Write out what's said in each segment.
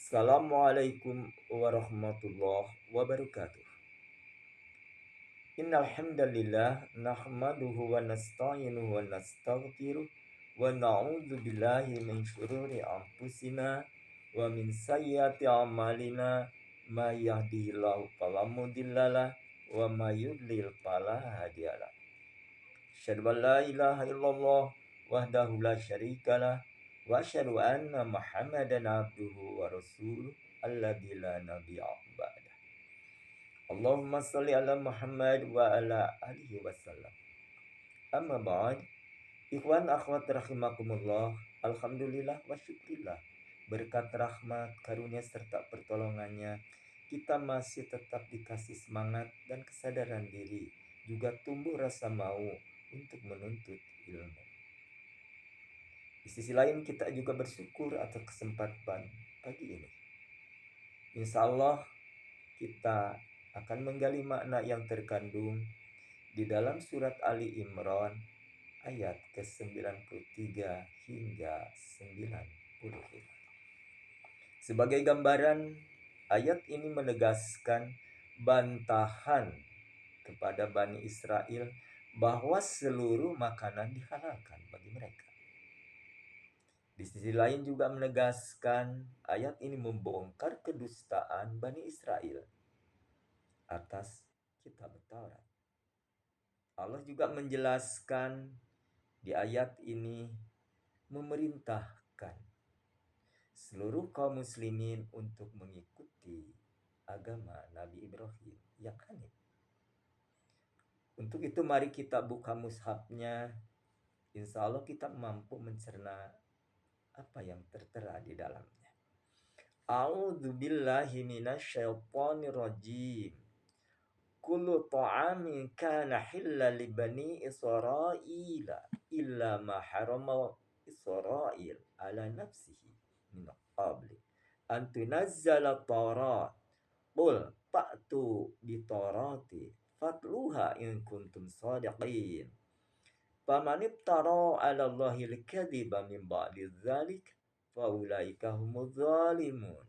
Assalamualaikum warahmatullahi wabarakatuh. Innal hamdalillah nahmaduhu wa nasta'inuhu wa nastaghfiruh wa na'udzu billahi min syururi anfusina wa min sayyiati a'malina may yahdihillahu fala mudhillalah wa may yudlil fala hadiyalah. Asyhadu an la ilaha illallah wahdahu la syarikalah wa asyhadu anna Muhammadan abduhu wa rasuluh alladzi la nabiyya ba'dah. Allahumma shalli ala Muhammad wa ala alihi wasallam. Amma ba'd. Ikhwan akhwat rahimakumullah. Alhamdulillah wa syukrillah. Berkat rahmat, karunia serta pertolongannya, kita masih tetap dikasih semangat dan kesadaran diri, juga tumbuh rasa mau untuk menuntut ilmu. Di sisi lain kita juga bersyukur atas kesempatan pagi ini. Insya Allah kita akan menggali makna yang terkandung di dalam surat Ali Imran ayat ke-93 hingga 95. Sebagai gambaran, ayat ini menegaskan bantahan kepada Bani Israel bahwa seluruh makanan dihalalkan bagi mereka. Di sisi lain juga menegaskan ayat ini membongkar kedustaan Bani Israel atas kitab Taurat. Allah juga menjelaskan di ayat ini memerintahkan seluruh kaum muslimin untuk mengikuti agama Nabi Ibrahim yang hanif. Untuk itu mari kita buka mushafnya. Insya Allah kita mampu mencerna apa yang tertera di dalamnya. A'udzu billahi minasyaitonir rajim. Kullu ta'amin kana hillal li bani Israila illa ma harama Israil ala nafsihi min qabli an tunazzala Taurat. Qul fa'tu bi Taurati fatluha in kuntum shadiqin. Faman iftara 'ala Allahi al-kadhiba min ba'di dzalik fa ulaika humuz zalimun.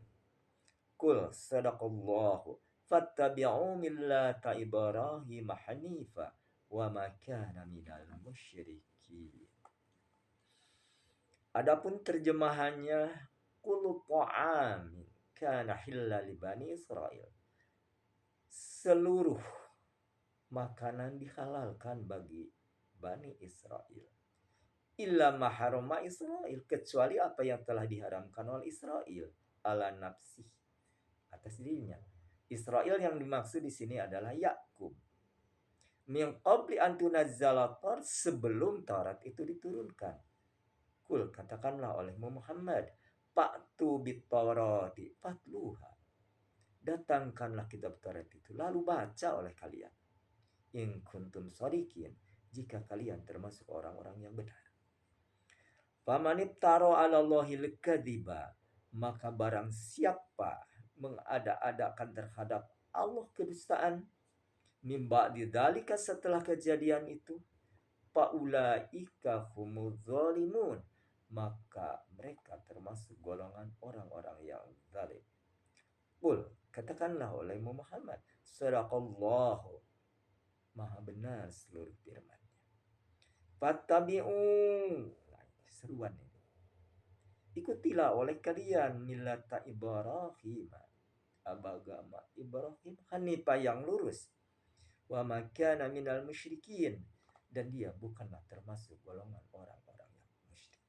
Qul sadaqallahu fattabi'u millata Ibrahim hanifa wa ma kana minal musyrikin. Adapun terjemahannya kullu ta'amin kana hillal li bani Israil. Seluruh makanan dihalalkan bagi Bani Israel. Illa ma harama Israel, kecuali apa yang telah diharamkan oleh Israel ala nafsi, atas dirinya. Israel yang dimaksud di sini adalah Yakub. Min qabli an tunazzala Taurat, sebelum Taurat itu diturunkan. Kul, katakanlah oleh Muhammad, fa'tu bit Taurati fatluha. Datangkanlah kitab Taurat itu, lalu baca oleh kalian. In kuntum shadiqin, jika kalian termasuk orang-orang yang benar. Faman iftara 'ala Allahil kadziba, maka barang siapa mengada-adakan terhadap Allah kedustaan min ba'di dzalika, setelah kejadian itu, faulaika humuz zalimun, maka mereka termasuk golongan orang-orang yang zalim. Qul, katakanlah oleh Muhammad, sadaqallahu, maha benar seluruh firman-Nya. Fattabi'u, seruan ini. Ikutilah oleh kalian millata Ibrahim, agama Ibrahim hanifah yang lurus. Wa ma kana minal musyrikin, dan dia bukanlah termasuk golongan orang-orang yang musyrik.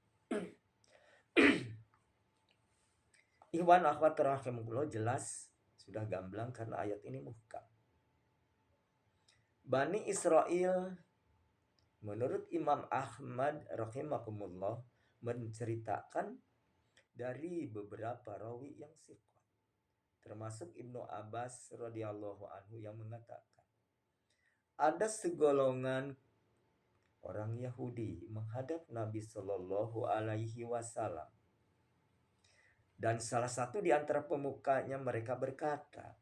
Ikhwan akhwat rahimakumullah, jelas sudah gamblang karena ayat ini muhkam. Bani Israel menurut Imam Ahmad rahimakumullah menceritakan dari beberapa rawi yang siqah, termasuk Ibnu Abbas radhiyallahu anhu yang mengatakan ada segolongan orang Yahudi menghadap Nabi Shallallahu Alaihi Wasallam, dan salah satu di antara pemukanya mereka berkata,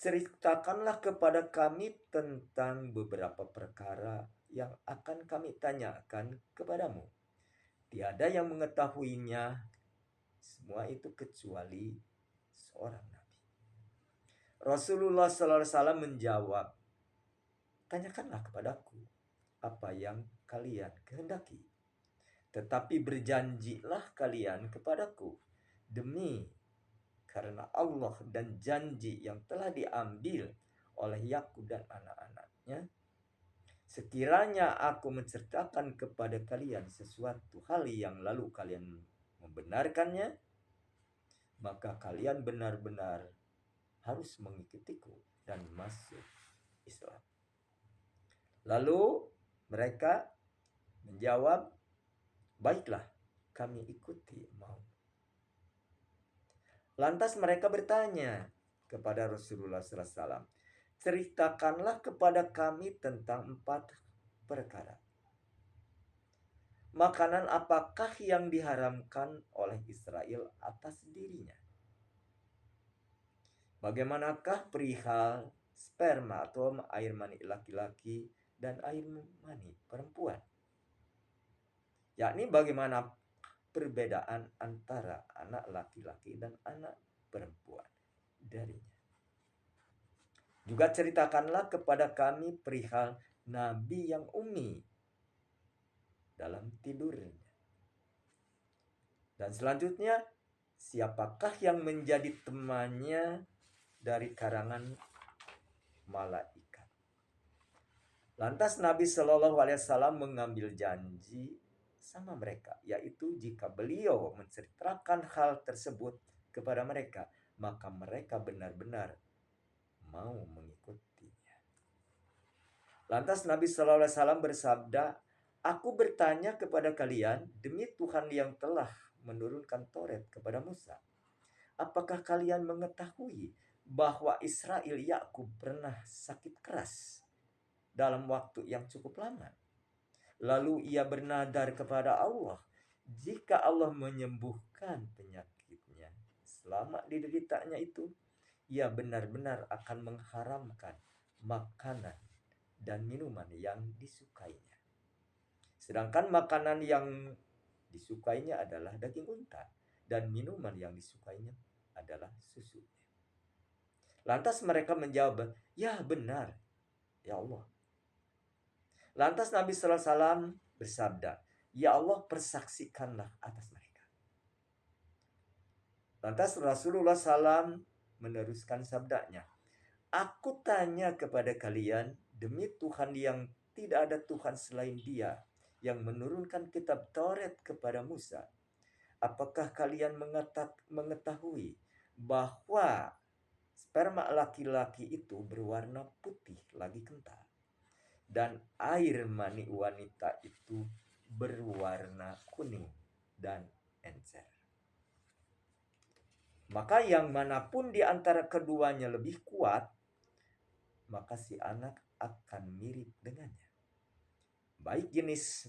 ceritakanlah kepada kami tentang beberapa perkara yang akan kami tanyakan kepadamu. Tiada yang mengetahuinya Semua itu kecuali seorang nabi. Rasulullah SAW menjawab, tanyakanlah kepadaku apa yang kalian kehendaki. Tetapi berjanjilah kalian kepadaku demi karena Allah dan janji yang telah diambil oleh Yakub dan anak-anaknya. Sekiranya aku menceritakan kepada kalian sesuatu hal yang lalu kalian membenarkannya, maka kalian benar-benar harus mengikutiku dan masuk Islam. Lalu mereka menjawab, baiklah, kami ikuti mau. Lantas mereka bertanya kepada Rasulullah SAW, ceritakanlah kepada kami tentang 4 perkara. Makanan apakah yang diharamkan oleh Israel atas dirinya? Bagaimanakah perihal sperma atau air mani laki-laki dan air mani perempuan? Yakni bagaimana perbedaan antara anak laki-laki dan anak perempuan darinya. Juga ceritakanlah kepada kami perihal nabi yang umi dalam tidurnya. Dan selanjutnya, siapakah yang menjadi temannya dari karangan malaikat? Lantas Nabi Shallallahu Alaihi Wasallam mengambil janji sama mereka, yaitu jika beliau menceritakan hal tersebut kepada mereka, maka mereka benar-benar mau mengikutinya. Lantas Nabi Shallallahu Alaihi Wasallam bersabda, aku bertanya kepada kalian demi Tuhan yang telah menurunkan Taurat kepada Musa, apakah kalian mengetahui bahwa Israel Yakub pernah sakit keras dalam waktu yang cukup lama? Lalu ia bernadar kepada Allah, jika Allah menyembuhkan penyakitnya selama dideritanya itu, ia benar-benar akan mengharamkan makanan dan minuman yang disukainya. Sedangkan makanan yang disukainya adalah daging unta dan minuman yang disukainya adalah susunya. Lantas mereka menjawab, ya benar, ya Allah. Lantas Nabi Sallallahu Alaihi Wasallam bersabda, ya Allah persaksikanlah atas mereka. Lantas Rasulullah SAW meneruskan sabdanya, aku tanya kepada kalian demi Tuhan yang tidak ada Tuhan selain Dia yang menurunkan kitab Taurat kepada Musa, apakah kalian mengetahui bahwa sperma laki-laki itu berwarna putih lagi kental, dan air mani wanita itu berwarna kuning dan encer? Maka yang manapun di antara keduanya lebih kuat, maka si anak akan mirip dengannya, baik jenis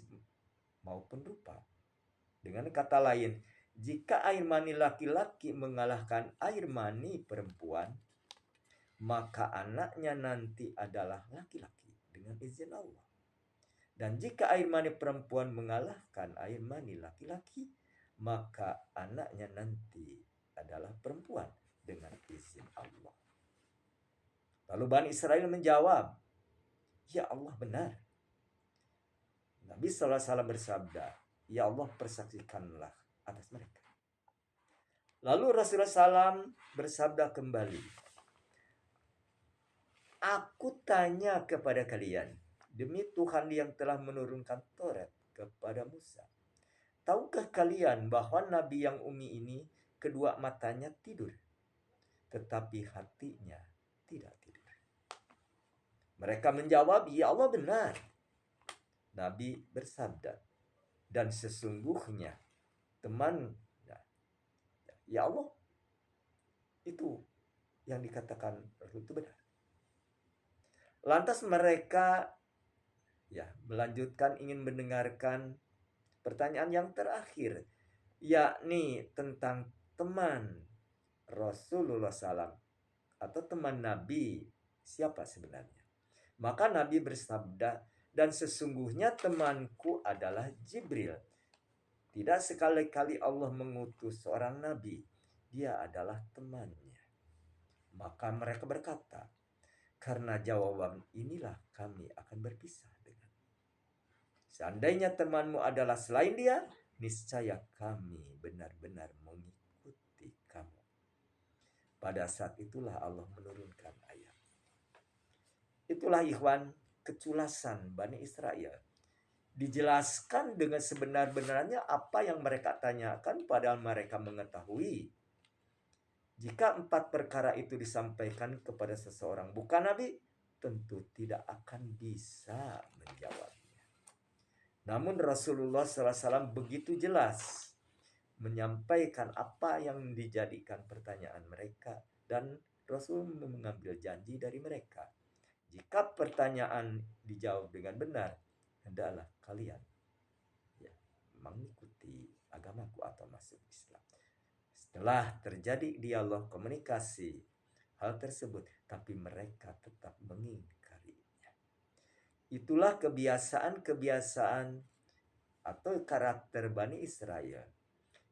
maupun rupa. Dengan kata lain, jika air mani laki-laki mengalahkan air mani perempuan, maka anaknya nanti adalah laki-laki dengan izin Allah. Dan jika air mani perempuan mengalahkan air mani laki-laki, maka anaknya nanti adalah perempuan dengan izin Allah. Lalu Bani Israel menjawab, ya Allah benar. Nabi SAW bersabda, ya Allah persaksikanlah atas mereka. Lalu Rasulullah SAW bersabda kembali, aku tanya kepada kalian demi Tuhan yang telah menurunkan Taurat kepada Musa, tahukah kalian bahwa Nabi yang umi ini kedua matanya tidur, tetapi hatinya tidak tidur? Mereka menjawab, ya Allah benar. Nabi bersabda, dan sesungguhnya teman, ya Allah, itu yang dikatakan Rasul itu benar. Lantas mereka melanjutkan ingin mendengarkan pertanyaan yang terakhir, yakni tentang teman Rasulullah SAW atau teman Nabi siapa sebenarnya. Maka Nabi bersabda, dan sesungguhnya temanku adalah Jibril. Tidak sekali-kali Allah mengutus seorang nabi, dia adalah temannya. Maka mereka berkata, karena jawaban inilah kami akan berpisah dengan. Seandainya temanmu adalah selain dia, niscaya kami benar-benar mengikuti kamu. Pada saat itulah Allah menurunkan ayat. Itulah ikhwan keculasan Bani Israel. Dijelaskan dengan sebenar-benarnya apa yang mereka tanyakan, padahal mereka mengetahui. Jika 4 perkara itu disampaikan kepada seseorang bukan Nabi, tentu tidak akan bisa menjawabnya. Namun Rasulullah SAW begitu jelas menyampaikan apa yang dijadikan pertanyaan mereka, dan Rasul mengambil janji dari mereka. Jika pertanyaan dijawab dengan benar, hendaklah kalian mengikuti agamaku atau masuk Islam. Setelah terjadi dialog komunikasi hal tersebut, tapi mereka tetap mengingkarinya. Itulah kebiasaan-kebiasaan atau karakter Bani Israel.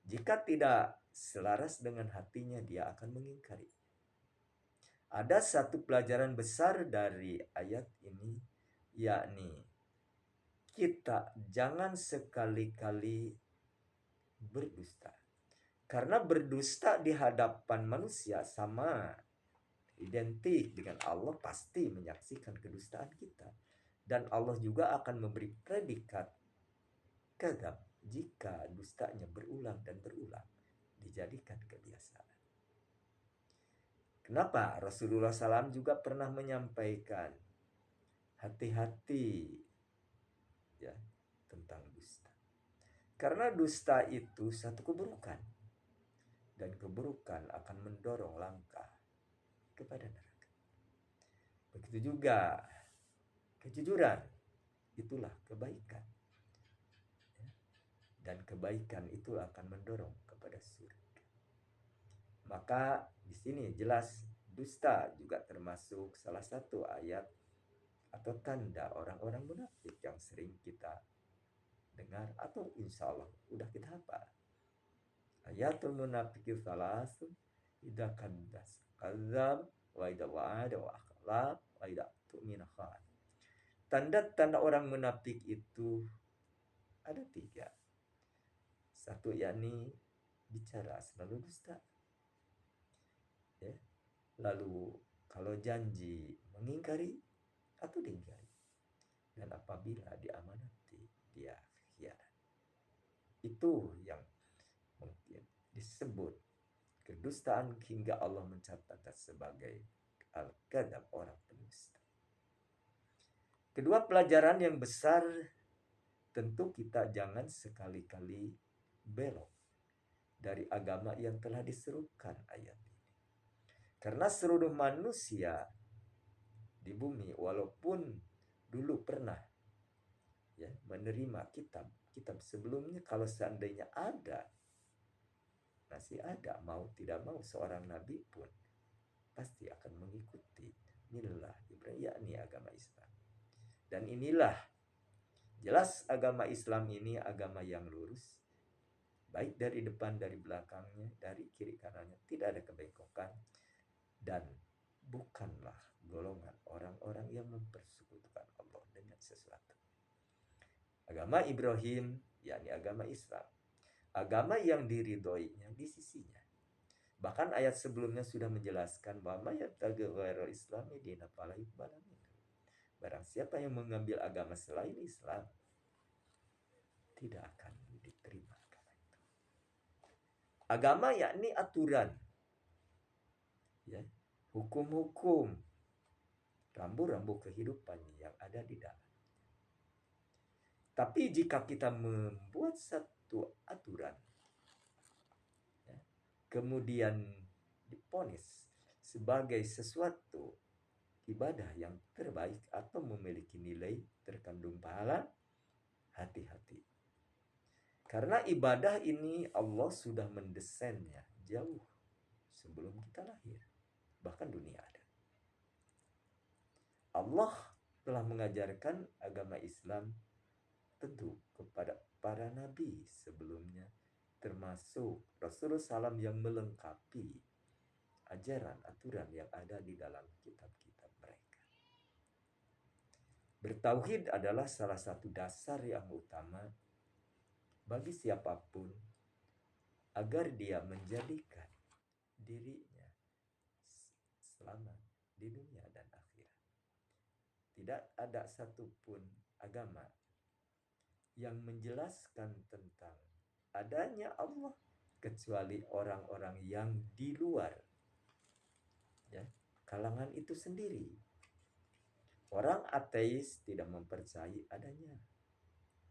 Jika tidak selaras dengan hatinya, dia akan mengingkari. Ada satu pelajaran besar dari ayat ini, yakni kita jangan sekali-kali berdusta. Karena berdusta di hadapan manusia sama identik dengan Allah pasti menyaksikan kedustaan kita. Dan Allah juga akan memberi predikat kadzab jika dustanya berulang dan berulang, dijadikan kebiasaan. Kenapa? Rasulullah SAW juga pernah menyampaikan hati-hati ya tentang dusta. Karena dusta itu satu keburukan. Dan keburukan akan mendorong langkah kepada neraka. Begitu juga kejujuran, itulah kebaikan. Dan kebaikan itu akan mendorong kepada surga. Maka di sini jelas dusta juga termasuk salah satu ayat atau tanda orang-orang munafik yang sering kita dengar atau insya Allah udah kita hafal. Ayatul munafiqi salasun idza kaddas kadzab wa idza wa'ada wa akhlaf wa idza tu'mina khan. Tanda-tanda orang munafik itu ada 3. Satu yakni bicara selalu dusta. Ya. Lalu kalau janji mengingkari atau diingkari. Dan apabila diamanati dia khianat. Itu yang mungkin disebut kedustaan hingga Allah mencatatnya sebagai al-kadzab, orang pendusta. Kedua pelajaran yang besar, tentu kita jangan sekali-kali belok dari agama yang telah diserukan ayat ini. Karena seluruh manusia di bumi walaupun dulu pernah menerima kitab sebelumnya, kalau seandainya ada, masih ada, mau tidak mau seorang nabi pun pasti akan mengikuti millah Ibrahim, yakni agama Islam. Dan inilah jelas agama Islam ini agama yang lurus, baik dari depan, dari belakangnya, dari kiri kanannya, tidak ada kebengkokan, dan bukanlah golongan orang-orang yang mempersekutukan Allah dengan sesuatu. Agama Ibrahim, yakni agama Islam, agama yang diridhoinya di sisinya. Bahkan ayat sebelumnya sudah menjelaskan bahwa yabtaghi ghairal islami dinan fala yuqbala minhu. Barang siapa yang mengambil agama selain Islam, tidak akan diterima agama itu. Agama yakni aturan, ya, hukum-hukum, rambu-rambu kehidupan yang ada di dalam. Tapi jika kita membuat satu aturan, ya, kemudian diponis sebagai sesuatu ibadah yang terbaik atau memiliki nilai terkandung pahala, hati-hati. Karena ibadah ini Allah sudah mendesainnya jauh sebelum kita lahir, bahkan dunia ada. Allah telah mengajarkan agama Islam tentu kepada para nabi sebelumnya, termasuk Rasulullah SAW yang melengkapi ajaran aturan yang ada di dalam kitab-kitab mereka. Bertauhid adalah salah satu dasar yang utama bagi siapapun agar dia menjadikan dirinya selamat di dunia dan akhirat. Tidak ada satupun agama yang menjelaskan tentang adanya Allah kecuali orang-orang yang di luar ya, kalangan itu sendiri. Orang ateis tidak mempercayai adanya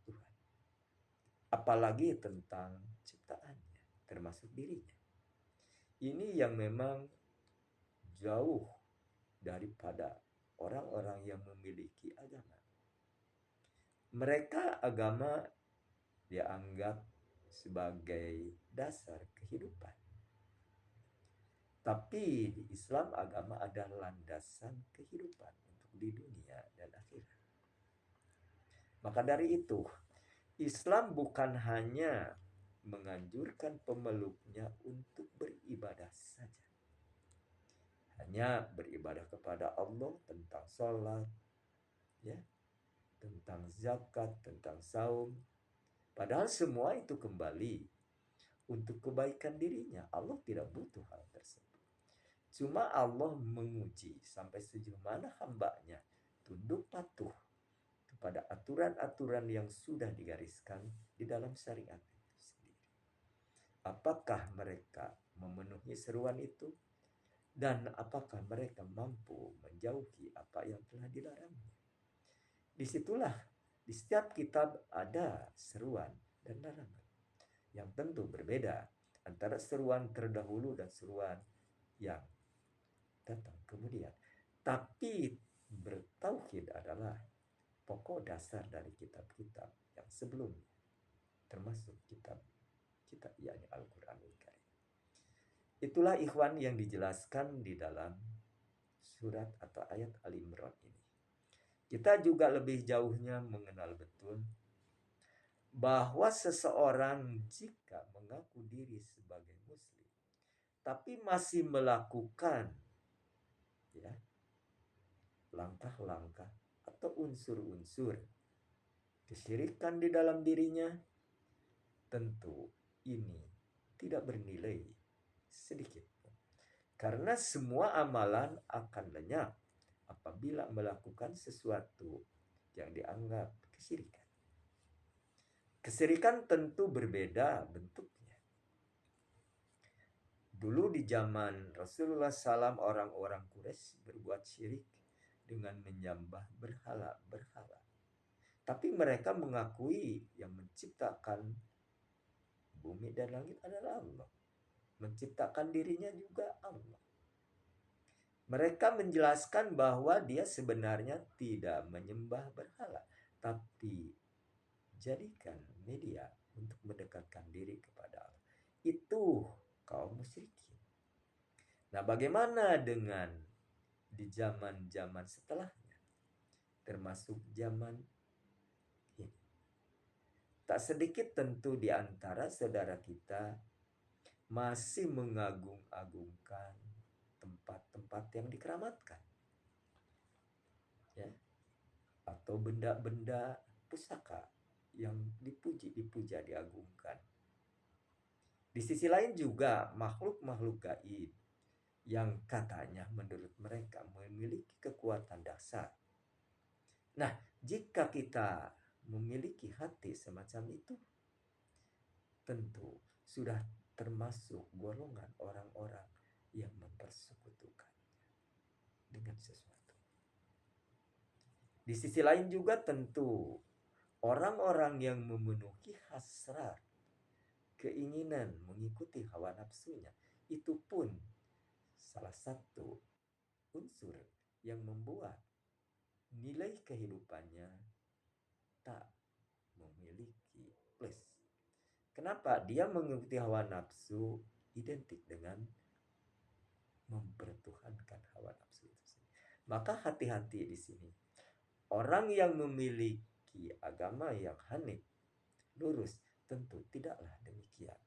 Tuhan, apalagi tentang ciptaannya, termasuk dirinya. Ini yang memang jauh daripada orang-orang yang memiliki agama. Mereka agama dianggap sebagai dasar kehidupan. Tapi di Islam agama adalah landasan kehidupan untuk di dunia dan akhirat. Maka dari itu, Islam bukan hanya menganjurkan pemeluknya untuk beribadah saja. Hanya beribadah kepada Allah tentang sholat, ya, tentang zakat, tentang saum. Padahal semua itu kembali untuk kebaikan dirinya. Allah tidak butuh hal tersebut. Cuma Allah menguji sampai sejauh mana hambanya tunduk patuh kepada aturan-aturan yang sudah digariskan di dalam syariat itu sendiri. Apakah mereka memenuhi seruan itu? Dan apakah mereka mampu menjauhi apa yang telah dilarangnya? Disitulah di setiap kitab ada seruan dan larangan yang tentu berbeda antara seruan terdahulu dan seruan yang datang kemudian. Tapi bertauhid adalah pokok dasar dari kitab-kitab yang sebelumnya, termasuk kitab yakni Al-Quranul Karim. Itulah ikhwan yang dijelaskan di dalam surat atau ayat Al-Imran ini. Kita juga lebih jauhnya mengenal betul bahwa seseorang jika mengaku diri sebagai muslim tapi masih melakukan ya langkah-langkah atau unsur-unsur kesyirikan di dalam dirinya, tentu ini tidak bernilai sedikit pun. Karena semua amalan akan lenyap apabila melakukan sesuatu yang dianggap kesyirikan. Kesyirikan tentu berbeda bentuknya. Dulu di zaman Rasulullah SAW orang-orang Quraisy berbuat syirik dengan menyembah berhala-berhala. Tapi mereka mengakui yang menciptakan bumi dan langit adalah Allah. Menciptakan dirinya juga Allah. Mereka menjelaskan bahwa dia sebenarnya tidak menyembah berhala, tapi jadikan media untuk mendekatkan diri kepada Allah. Itu kaum musyrikin. Nah, bagaimana dengan di zaman-zaman setelahnya, termasuk zaman ini? Tak sedikit tentu di antara saudara kita masih mengagung-agungkan tempat-tempat yang dikeramatkan, ya, atau benda-benda pusaka yang dipuja, diagungkan. Di sisi lain juga makhluk-makhluk gaib yang katanya menurut mereka memiliki kekuatan dasar. Nah, jika kita memiliki hati semacam itu, tentu sudah termasuk golongan orang-orang yang mempersekutukannya dengan sesuatu. Di sisi lain juga tentu orang-orang yang memenuhi hasrat, keinginan mengikuti hawa nafsunya, itu pun salah satu unsur yang membuat nilai kehidupannya tak memiliki plus. Kenapa? Dia mengikuti hawa nafsu identik dengan mempertuhankan hawa nafsu itu sendiri. Maka hati-hati di sini. Orang yang memiliki agama yang hanif, lurus. Tentu tidaklah demikian.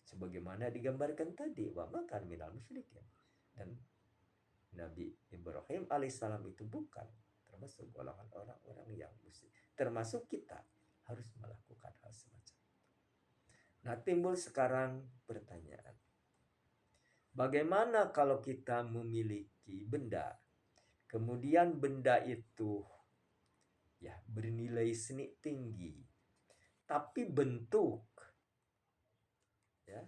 Sebagaimana digambarkan tadi, wa makan minal musyrikin. Dan Nabi Ibrahim alaihissalam itu bukan termasuk golongan orang-orang yang musyrik. Termasuk kita harus melakukan hal semacam. Nah, timbul sekarang pertanyaan. Bagaimana kalau kita memiliki benda, kemudian benda itu ya bernilai seni tinggi, tapi bentuk ya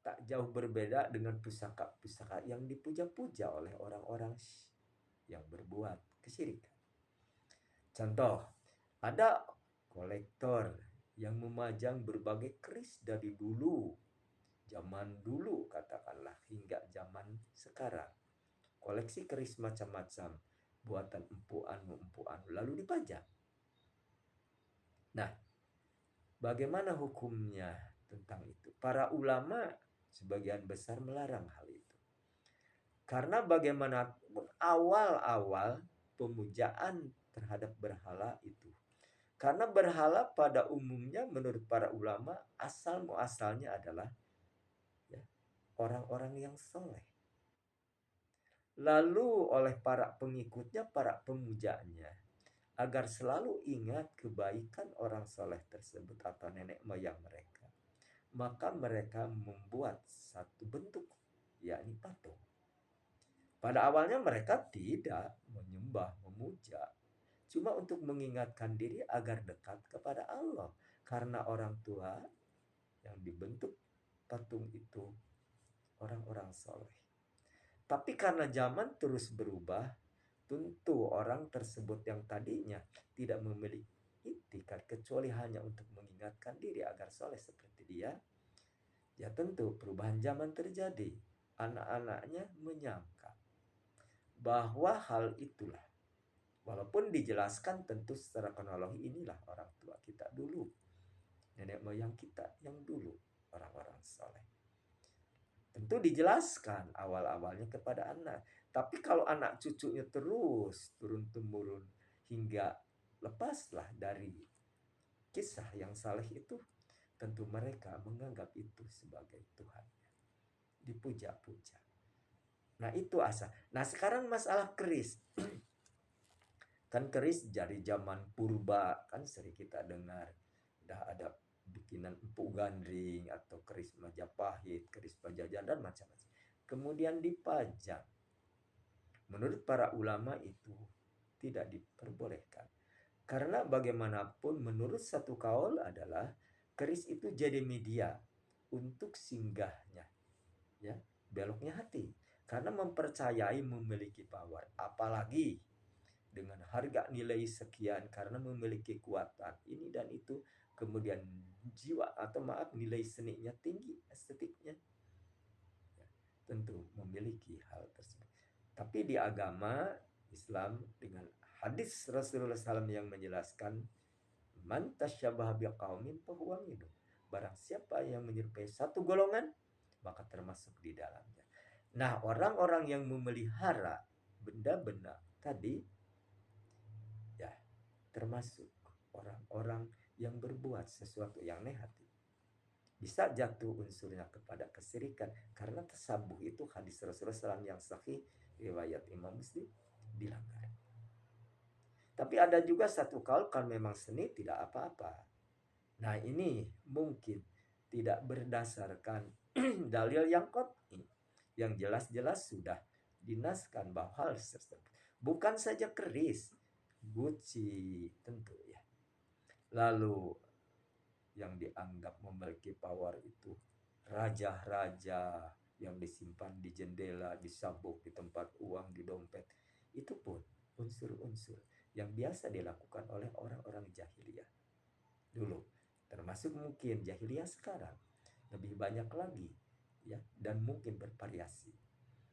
tak jauh berbeda dengan pusaka-pusaka yang dipuja-puja oleh orang-orang yang berbuat kesyirikan. Contoh, ada kolektor yang memajang berbagai keris dari dulu, zaman dulu katakanlah, hingga zaman sekarang. Koleksi keris macam-macam, buatan empu-anu lalu dipajang. Nah, bagaimana hukumnya tentang itu? Para ulama sebagian besar melarang hal itu. Karena bagaimanapun awal-awal pemujaan terhadap berhala itu. Karena berhala pada umumnya menurut para ulama asal muasalnya adalah ya, orang-orang yang soleh. Lalu oleh para pengikutnya, para pemujanya, agar selalu ingat kebaikan orang soleh tersebut atau nenek moyang mereka, maka mereka membuat satu bentuk, yakni patung. Pada awalnya mereka tidak menyembah, memuja, cuma untuk mengingatkan diri agar dekat kepada Allah. Karena orang tua yang dibentuk patung itu orang-orang soleh. Tapi karena zaman terus berubah, tentu orang tersebut yang tadinya tidak memiliki itikat kecuali hanya untuk mengingatkan diri agar soleh seperti dia, ya tentu perubahan zaman terjadi. Anak-anaknya menyangka bahwa hal itulah, walaupun dijelaskan tentu secara kronologi inilah orang tua kita dulu, nenek moyang kita yang dulu, orang-orang soleh. Tentu dijelaskan awal-awalnya kepada anak. Tapi kalau anak cucunya terus turun-temurun hingga lepaslah dari kisah yang saleh itu, tentu mereka menganggap itu sebagai Tuhan. Dipuja-puja. Nah itu asal. Nah sekarang masalah keris. Kan keris dari zaman purba kan sering kita dengar. Udah ada bikinan empuk gandring atau keris Majapahit, keris Pajajaran dan macam-macam. Kemudian dipajang. Menurut para ulama itu tidak diperbolehkan. Karena bagaimanapun menurut satu kaul adalah keris itu jadi media untuk singgahnya, ya, beloknya hati. Karena mempercayai memiliki power, apalagi dengan harga nilai sekian karena memiliki kekuatan ini dan itu, kemudian jiwa atau maaf nilai seninya tinggi, estetiknya, ya, tentu memiliki hal tersebut. Tapi di agama Islam dengan hadis Rasulullah SAW yang menjelaskan man tasyabaha biqaumin fahuwa minhum. Barang siapa yang menyerupai satu golongan maka termasuk di dalamnya. Nah, orang-orang yang memelihara benda-benda tadi ya termasuk orang-orang yang berbuat sesuatu yang negatif. Bisa jatuh unsurnya kepada kesyirikan karena tasabuh itu hadis Rasulullah SAW yang sahih riwayat Imam Muslim dilanggar. Tapi ada juga satu kaul kan memang seni tidak apa-apa. Nah ini mungkin tidak berdasarkan dalil yang qat'i, yang jelas-jelas sudah dinaskan bahwa hal tersebut. Bukan saja keris, Gucci tentu ya. Lalu yang dianggap memiliki power itu raja-raja yang disimpan di jendela, di sabuk, di tempat uang, di dompet. Itu pun unsur-unsur yang biasa dilakukan oleh orang-orang jahiliyah dulu. Termasuk mungkin jahiliyah sekarang. Lebih banyak lagi ya, dan mungkin bervariasi.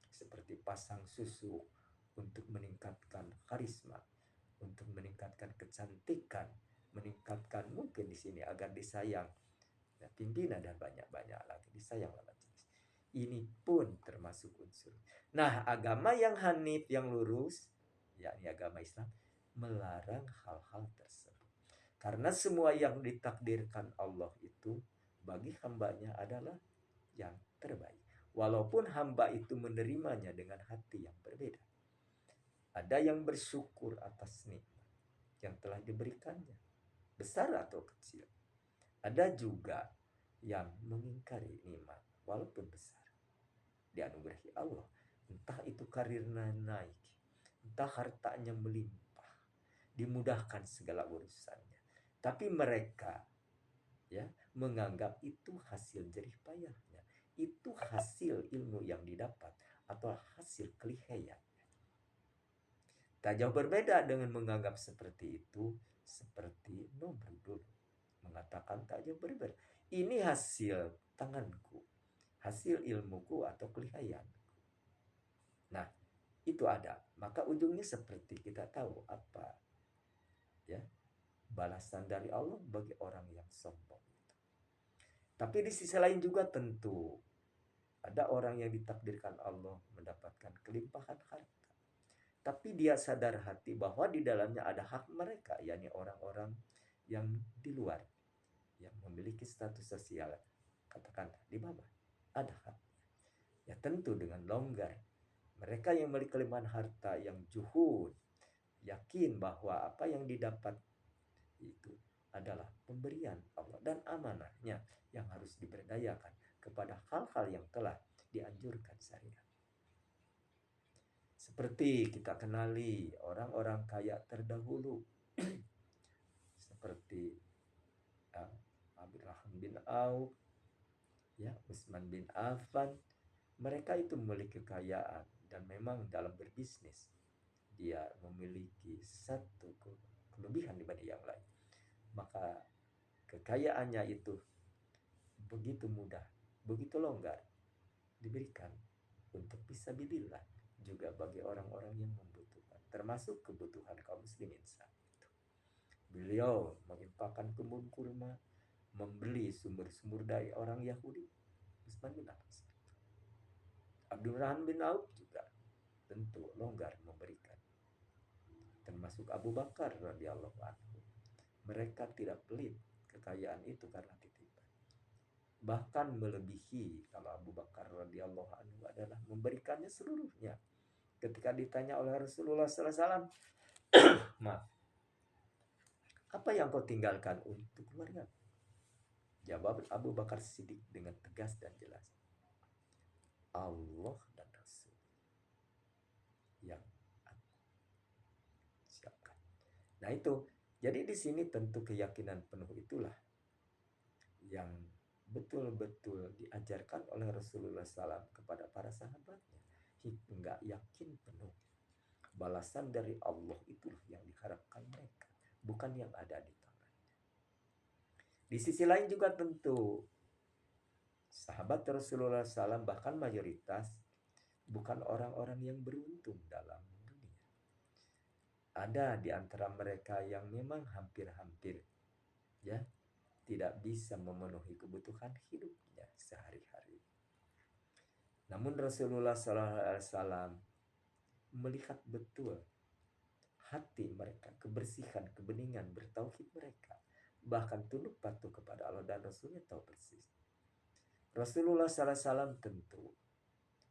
Seperti pasang susu untuk meningkatkan karisma, untuk meningkatkan kecantikan, meningkatkan mungkin di sini agar disayang ya, pimpinan dan banyak-banyak lagi disayang lawan jenis. Ini pun termasuk unsur. Nah, agama yang hanif, yang lurus, yakni agama Islam, melarang hal-hal tersebut. Karena semua yang ditakdirkan Allah itu bagi hambanya adalah yang terbaik. Walaupun hamba itu menerimanya dengan hati yang berbeda. Ada yang bersyukur atas nikmat yang telah diberikannya, besar atau kecil. Ada juga yang mengingkari nikmat walaupun besar dianugerahi Allah. Entah itu karirnya naik, entah hartanya melimpah, dimudahkan segala urusannya. Tapi mereka ya menganggap itu hasil jerih payahnya, itu hasil ilmu yang didapat atau hasil kelihaian. Tak jauh berbeda dengan menganggap seperti itu, seperti Nomrud dulu mengatakan tak jauh berbeda. Ini hasil tanganku, hasil ilmuku atau kelihaian. Nah, itu ada. Maka ujungnya seperti kita tahu apa ya balasan dari Allah bagi orang yang sombong. Tapi di sisi lain juga tentu ada orang yang ditakdirkan Allah mendapatkan kelimpahan harta. Tapi dia sadar hati bahwa di dalamnya ada hak mereka, yakni orang-orang yang di luar, yang memiliki status sosial, katakan di bawah, ada hak. Ya tentu dengan longgar. Mereka yang memiliki kelimpahan harta, yang juhud, yakin bahwa apa yang didapat itu adalah pemberian Allah dan amanahnya yang harus diberdayakan kepada hal-hal yang telah dianjurkan syariat. Seperti kita kenali orang-orang kaya terdahulu seperti Abdurrahman bin Auf, ya, Utsman bin Affan. Mereka itu memiliki kekayaan dan memang dalam berbisnis dia memiliki satu kelebihan dibanding yang lain. Maka kekayaannya itu begitu mudah, begitu longgar diberikan untuk fisabilillah juga bagi orang-orang yang membutuhkan, termasuk kebutuhan kaum muslimin saat itu. Beliau menginfakkan kebun kurma, membeli sumber-sumber dari orang Yahudi. Utsman bin Affan. Abdurrahman bin Auf juga tentu longgar memberikan. Termasuk Abu Bakar radhiyallahu anhu. Mereka tidak pelit kekayaan itu karena titipan. Bahkan melebihi, kalau Abu Bakar radhiyallahu anhu adalah memberikannya seluruhnya. Ketika ditanya oleh Rasulullah SAW, maaf, apa yang kau tinggalkan untuk keluarga? Jawab Abu Bakar Siddiq dengan tegas dan jelas, Allah dan Rasul yang aku siapkan. Nah itu, jadi di sini tentu keyakinan penuh itulah yang betul-betul diajarkan oleh Rasulullah SAW kepada para sahabatnya. Hingga yakin penuh balasan dari Allah itulah yang diharapkan mereka, bukan yang ada di tangannya. Di sisi lain juga tentu sahabat Rasulullah SAW bahkan mayoritas bukan orang-orang yang beruntung dalam dunia. Ada di antara mereka yang memang hampir-hampir ya tidak bisa memenuhi kebutuhan hidupnya sehari-hari. Namun Rasulullah SAW melihat betul hati mereka, kebersihan, kebeningan, bertauhid mereka, bahkan tunduk patuh kepada Allah dan Rasulnya tahu persis. Rasulullah SAW tentu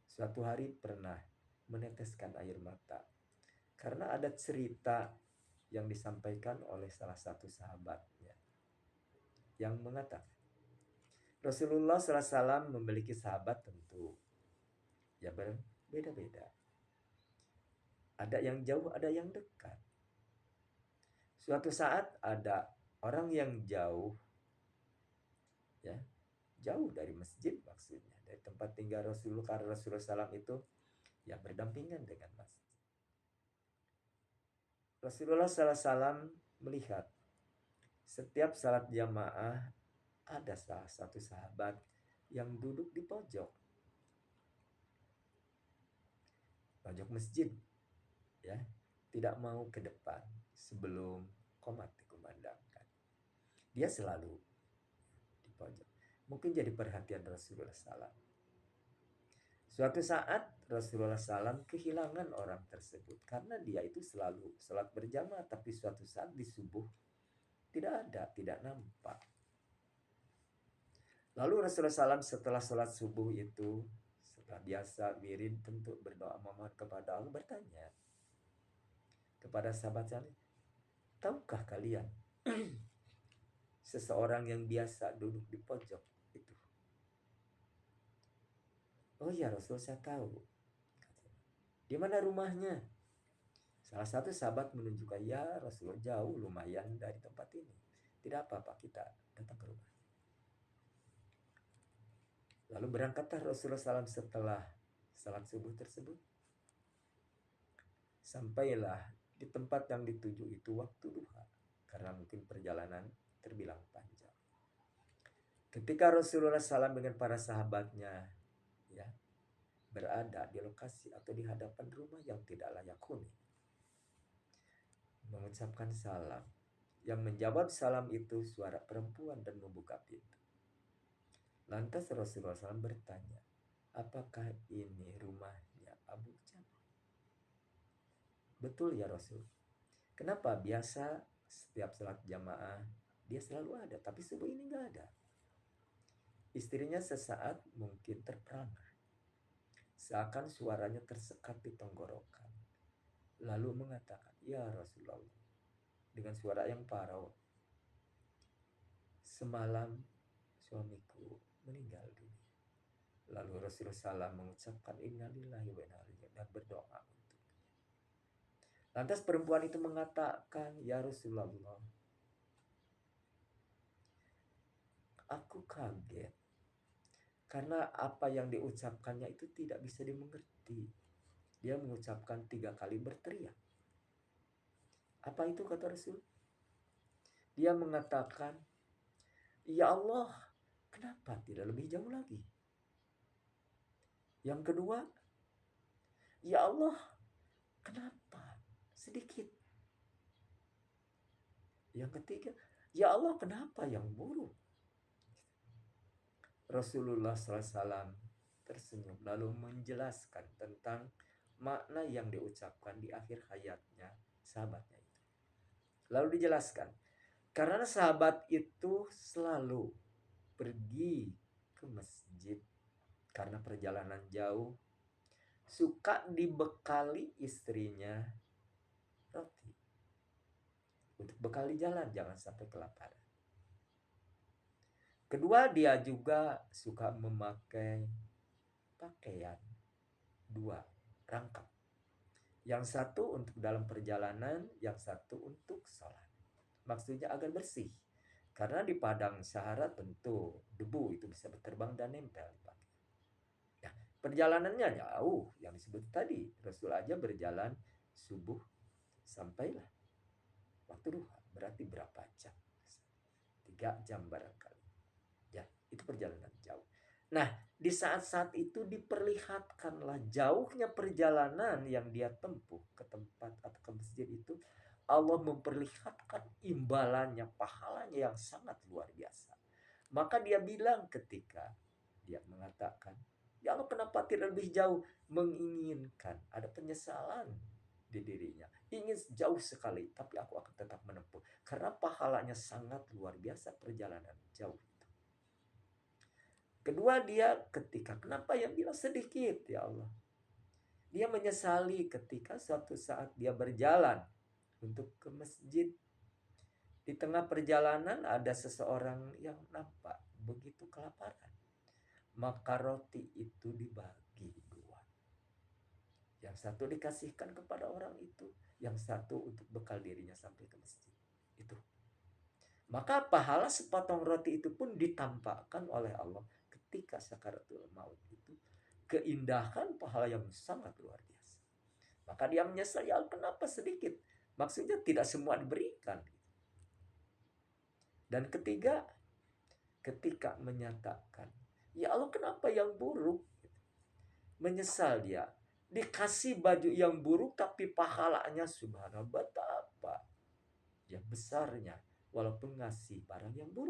suatu hari pernah meneteskan air mata karena ada cerita yang disampaikan oleh salah satu sahabatnya yang mengatakan Rasulullah SAW memiliki sahabat tentu ya berbeda-beda. Ada yang jauh, ada yang dekat. Suatu saat ada orang yang jauh, ya, jauh dari masjid maksudnya, dari tempat tinggal Rasulullah, karena Rasulullah SAW itu ya berdampingan dengan masjid. Rasulullah SAW melihat setiap salat jamaah ada salah satu sahabat yang duduk di pojok masjid, ya, tidak mau ke depan sebelum qomat dikumandangkan. Dia selalu di pojok. Mungkin jadi perhatian Rasulullah SAW. Suatu saat Rasulullah SAW kehilangan orang tersebut karena dia itu selalu salat berjamaah, tapi suatu saat di subuh Tidak ada, tidak nampak. Lalu Rasulullah SAW setelah sholat subuh itu, setelah biasa wirid tentu berdoa memohon kepada Allah, bertanya kepada sahabat saleh, tahukah kalian seseorang yang biasa duduk di pojok itu? Oh ya Rasul, saya tahu. Di mana rumahnya? Salah satu sahabat menunjukkan, ya Rasulullah, jauh lumayan dari tempat ini. Tidak apa-apa, kita datang ke rumah. Lalu berangkatlah Rasulullah SAW setelah salat subuh tersebut. Sampailah di tempat yang dituju itu waktu duha, karena mungkin perjalanan terbilang panjang. Ketika Rasulullah SAW dengan para sahabatnya ya berada di lokasi atau di hadapan rumah yang tidak layak huni, mengucapkan salam. Yang menjawab salam itu suara perempuan dan membuka pintu. Lantas Rasulullah SAW bertanya, apakah ini rumahnya Abu Jahal? Betul ya Rasul. Kenapa biasa setiap salat jamaah dia selalu ada, tapi subuh ini nggak ada. Istrinya sesaat mungkin terperangah, seakan suaranya tersekat di tenggorokan. Lalu mengatakan, ya Rasulullah, dengan suara yang parau, semalam suamiku meninggal dunia. Lalu Rasulullah SAW mengucapkan innalillahi wa inna ilaihi raji'un dan berdoa untuknya. Lantas perempuan itu mengatakan, ya Rasulullah, aku kaget karena apa yang diucapkannya itu tidak bisa dimengerti. Dia mengucapkan 3 kali berteriak. Apa itu kata Rasul? Dia mengatakan, ya Allah, kenapa tidak lebih jauh lagi? Yang kedua, ya Allah, kenapa sedikit? Yang ketiga, ya Allah, kenapa yang buruk? Rasulullah SAW tersenyum lalu menjelaskan tentang makna yang diucapkan di akhir hayatnya sahabatnya itu. Lalu dijelaskan, karena sahabat itu selalu pergi ke masjid karena perjalanan jauh, suka dibekali istrinya roti untuk bekali jalan, jangan sampai kelaparan. Kedua, dia juga suka memakai pakaian 2 rangkap. Yang satu untuk dalam perjalanan, yang satu untuk sholat. Maksudnya agar bersih. Karena di padang Sahara tentu debu itu bisa berterbang dan nempel di pakaian. Nah, perjalanannya jauh yang disebut tadi. Rasul aja berjalan subuh sampailah waktu duha. Berarti berapa jam? 3 jam barangkali. Ya, itu perjalanan jauh. Nah, di saat-saat itu diperlihatkanlah jauhnya perjalanan yang dia tempuh ke tempat atau ke masjid itu. Allah memperlihatkan imbalannya, pahalanya yang sangat luar biasa. Maka dia bilang ketika dia mengatakan, ya Allah, kenapa tidak lebih jauh? Menginginkan, ada penyesalan di dirinya. Ingin jauh sekali, tapi aku akan tetap menempuh. Karena pahalanya sangat luar biasa perjalanan jauh. Kedua, dia ketika, kenapa yang bilang sedikit ya Allah? Dia menyesali ketika suatu saat dia berjalan untuk ke masjid. Di tengah perjalanan ada seseorang yang nampak begitu kelaparan. Maka roti itu dibagi 2. Yang satu dikasihkan kepada orang itu, yang satu untuk bekal dirinya sampai ke masjid. Itu. Maka pahala sepotong roti itu pun ditampakkan oleh Allah ketika sakaratul maut itu. Keindahan pahala yang sangat luar biasa. Maka dia menyesal, ya kenapa sedikit? Maksudnya tidak semua diberikan. Dan ketiga, ketika menyatakan, ya Allah, kenapa yang buruk? Menyesal dia. Dikasih baju yang buruk tapi pahalanya subhanallah betapa ya besarnya, walaupun ngasih barang yang buruk.